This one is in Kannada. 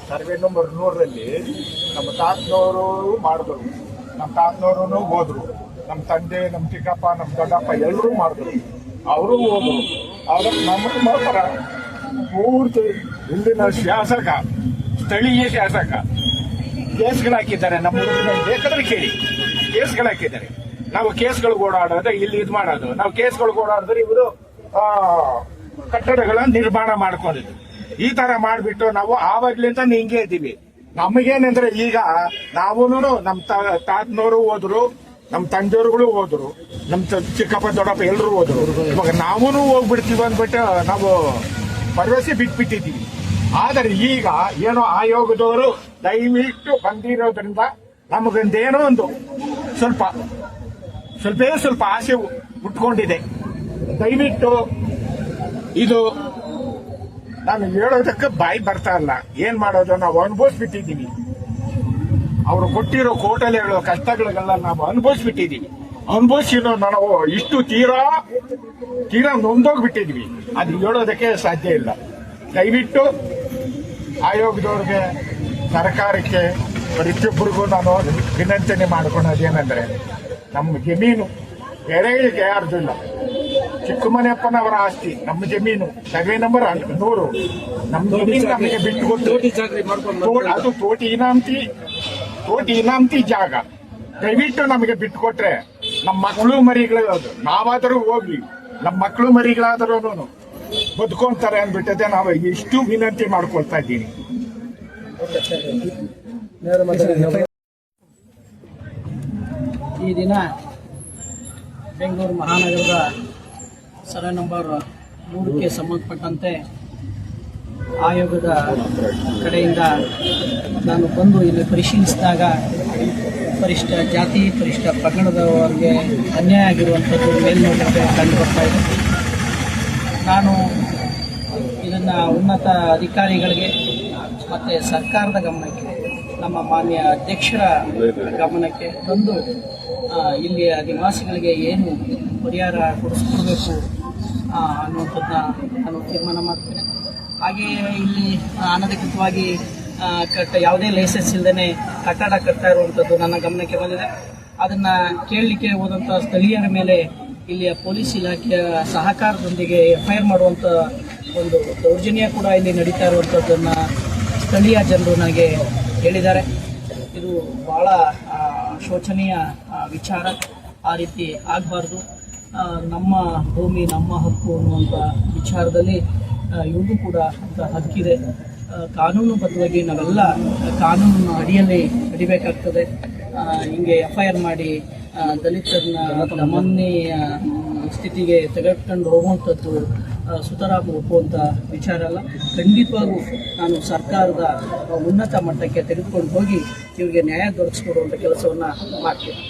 ಸರ್ವೆ ನಂಬರ್ 100ರಲ್ಲಿ ನಮ್ಮ ತಾತನವರು ಮಾಡಿದ್ರು, ನಮ್ಮ ತಾತನವರು ಹೋದ್ರು, ನಮ್ಮ ತಂದೆ, ನಮ್ಮ ಚಿಕ್ಕಪ್ಪ, ನಮ್ಮ ದೊಡ್ಡಪ್ಪ ಎಲ್ಲರೂ ಮಾಡಿದ್ರು, ಅವರು ಹೋದ್ರು. ಅವ್ರ ನಮ್ಮನ್ನು ಮಾತ್ರ ಪೂರ್ತಿ ಇಂದಿನ ಶಾಸಕ, ಸ್ಥಳೀಯ ಶಾಸಕ ಕೇಸ್ಗಳು ಹಾಕಿದ್ದಾರೆ. ನಮ್ಮ ಬೇಕಾದ್ರೆ ಕೇಳಿ, ಕೇಸ್ಗಳು ಹಾಕಿದ್ದಾರೆ. ನಾವು ಕೇಸ್ಗಳು ಓಡಾಡೋದು, ಇಲ್ಲಿ ಇದು ಮಾಡೋದು, ನಾವು ಕೇಸ್ಗಳು ಓಡಾಡಿದ್ರೆ ಇವರು ಕಟ್ಟಡಗಳ ನಿರ್ಮಾಣ ಮಾಡ್ಕೊಂಡಿದ್ವಿ. ಈ ತರ ಮಾಡಿಬಿಟ್ಟು ನಾವು ಆವಾಗ್ಲಿಂದ ಹಿಂಗೆ ಇದ್ದೀವಿ. ನಮಗೇನಂದ್ರೆ ಈಗ ನಾವು ನಮ್ಮ ತಾತನವರು ಹೋದ್ರು, ನಮ್ಮ ತಂದೆಯವ್ರುಗಳು ಹೋದ್ರು, ನಮ್ಮ ಚಿಕ್ಕಪ್ಪ ದೊಡ್ಡಪ್ಪ ಎಲ್ಲರೂ ಹೋದ್ರು. ಇವಾಗ ನಾವೂ ಹೋಗ್ಬಿಡ್ತೀವಿ ಅಂದ್ಬಿಟ್ಟು ನಾವು ಭರವಸೆ ಬಿಟ್ಬಿಟ್ಟಿದ್ದೀವಿ. ಆದರೆ ಈಗ ಏನೋ ಆಯೋಗದವರು ದಯವಿಟ್ಟು ಬಂದಿರೋದ್ರಿಂದ ನಮಗೊಂದೇನೋ ಒಂದು ಸ್ವಲ್ಪ ಆಸೆ ಉಟ್ಕೊಂಡಿದೆ. ದಯವಿಟ್ಟು ಇದು ನಾನು ಹೇಳೋದಕ್ಕೆ ಬಾಯಿ ಬರ್ತಾ ಇಲ್ಲ. ಏನ್ ಮಾಡೋದು, ನಾವು ಅನುಭವಿಸ್ಬಿಟ್ಟಿದ್ದೀವಿ. ಅವರು ಕೊಟ್ಟಿರೋ ಕೋಟಲ್ಲಿ ಹೇಳೋ ಕಷ್ಟಗಳಿಗೆಲ್ಲ ನಾವು ಅನುಭವಿಸ್ಬಿಟ್ಟಿದ್ದೀವಿ. ಅನುಭವಿಸಿನೋ ನಾವು ಇಷ್ಟು ತೀರಾ ನೊಂದೋಗ್ಬಿಟ್ಟಿದ್ವಿ. ಅದು ಹೇಳೋದಕ್ಕೆ ಸಾಧ್ಯ ಇಲ್ಲ. ದಯವಿಟ್ಟು ಆಯೋಗದವ್ರಿಗೆ, ಸರ್ಕಾರಕ್ಕೆ, ಪ್ರತಿಯೊಬ್ಬರಿಗೂ ನಾನು ವಿನಂತನೆ ಮಾಡ್ಕೊಳೋದೇನೆಂದ್ರೆ, ನಮ್ಮ ಜಮೀನು ಬೇರೆ ಯಾರ್ದು ಇಲ್ಲ. ಚಿಕ್ಕಮನೆಯಪ್ಪನವರ ಆಸ್ತಿ, ನಮ್ಮ ಜಮೀನು ಸರ್ವೆ ನಂಬರ್ 100, ನಮ್ಮ ಜಮೀನು ನಮಗೆ ಬಿಟ್ಟು ಕೊಟ್ಟು, ಅದು ತೋಟಿ ಇನಾಮತಿ ಜಾಗ. ದಯವಿಟ್ಟು ನಮಗೆ ಬಿಟ್ಟು ಕೊಟ್ರೆ ನಮ್ಮ ಮಕ್ಕಳು ಮರಿಗಳು, ನಾವಾದರೂ ಹೋಗ್ಲಿ, ನಮ್ಮ ಮಕ್ಕಳು ಮರಿಗಳಾದರೂ ಬದುಕೊಂತಾರೆ ಅಂದ್ಬಿಟ್ಟದೆ ನಾವು ಇಷ್ಟು ವಿನಂತಿ ಮಾಡ್ಕೊಳ್ತಾ ಇದ್ದೀನಿ. ಈ ದಿನ ಬೆಂಗಳೂರು ಮಹಾನಗರದ ಸರ್ವೆ ನಂಬರ್ 3ಕ್ಕೆ ಸಂಬಂಧಪಟ್ಟಂತೆ ಆಯೋಗದ ಕಡೆಯಿಂದ ನಾನು ಬಂದು ಇಲ್ಲಿ ಪರಿಶೀಲಿಸಿದಾಗ ಪರಿಶಿಷ್ಟ ಜಾತಿ, ಪರಿಶಿಷ್ಟ ಪಂಗಡದವರಿಗೆ ಅನ್ಯಾಯ ಆಗಿರುವಂಥದ್ದು ಮೇಲ್ನೋಟಕ್ಕೆ ಕಂಡು ಬರ್ತಾ ಇದೆ. ನಾನು ಇದನ್ನು ಉನ್ನತ ಅಧಿಕಾರಿಗಳಿಗೆ ಮತ್ತು ಸರ್ಕಾರದ ಗಮನಕ್ಕೆ, ನಮ್ಮ ಮಾನ್ಯ ಅಧ್ಯಕ್ಷರ ಗಮನಕ್ಕೆ ತಂದು ಇಲ್ಲಿಯ ನಿವಾಸಿಗಳಿಗೆ ಏನು ಪರಿಹಾರ ಕೊಡಿಸ್ಕೊಡ್ಬೇಕು ಅನ್ನುವಂಥದ್ದನ್ನ ನಾನು ತೀರ್ಮಾನ ಮಾಡ್ತೇನೆ. ಹಾಗೆಯೇ ಇಲ್ಲಿ ಅನಧಿಕೃತವಾಗಿ ಯಾವುದೇ ಲೈಸೆನ್ಸ್ ಇಲ್ಲದೇ ಕಟ್ಟಡ ಕಟ್ತಾ ಇರುವಂಥದ್ದು ನನ್ನ ಗಮನಕ್ಕೆ ಬಂದಿದೆ. ಅದನ್ನು ಕೇಳಲಿಕ್ಕೆ ಹೋದಂಥ ಸ್ಥಳೀಯರ ಮೇಲೆ ಇಲ್ಲಿಯ ಪೊಲೀಸ್ ಇಲಾಖೆಯ ಸಹಕಾರದೊಂದಿಗೆ FIR ಮಾಡುವಂಥ ಒಂದು ದೌರ್ಜನ್ಯ ಕೂಡ ಇಲ್ಲಿ ನಡೀತಾ ಇರುವಂಥದ್ದನ್ನು ಸ್ಥಳೀಯ ಜನರು ನನಗೆ ಹೇಳಿದ್ದಾರೆ. ಇದು ಭಾಳ ಶೋಚನೀಯ ವಿಚಾರ. ಆ ರೀತಿ ಆಗಬಾರ್ದು. ನಮ್ಮ ಭೂಮಿ ನಮ್ಮ ಹಕ್ಕು ಅನ್ನುವಂಥ ವಿಚಾರದಲ್ಲಿ ಇವ್ರಿಗೂ ಕೂಡ ಅಂತ ಹಕ್ಕಿದೆ. ಕಾನೂನುಬದ್ಧವಾಗಿ ನಾವೆಲ್ಲ ಕಾನೂನಿನ ಅಡಿಯಲ್ಲಿ ನಡಿಬೇಕಾಗ್ತದೆ. ಹಿಂಗೆ FIR ಮಾಡಿ ದಲಿತರನ್ನ ಸಾಮಾನ್ಯ ಸ್ಥಿತಿಗೆ ತೆಗೆದುಕೊಂಡು ಹೋಗುವಂಥದ್ದು ಸುತರಾಮ್ ಒಪ್ಪುವಂಥ ವಿಚಾರ ಅಲ್ಲ. ಖಂಡಿತವಾಗೂ ನಾನು ಸರ್ಕಾರದ ಉನ್ನತ ಮಟ್ಟಕ್ಕೆ ತೆಗೆದುಕೊಂಡು ಹೋಗಿ ಇವರಿಗೆ ನ್ಯಾಯ ದೊರಕಿಸ್ಕೊಡುವಂಥ ಕೆಲಸವನ್ನು ಮಾಡ್ತೀನಿ.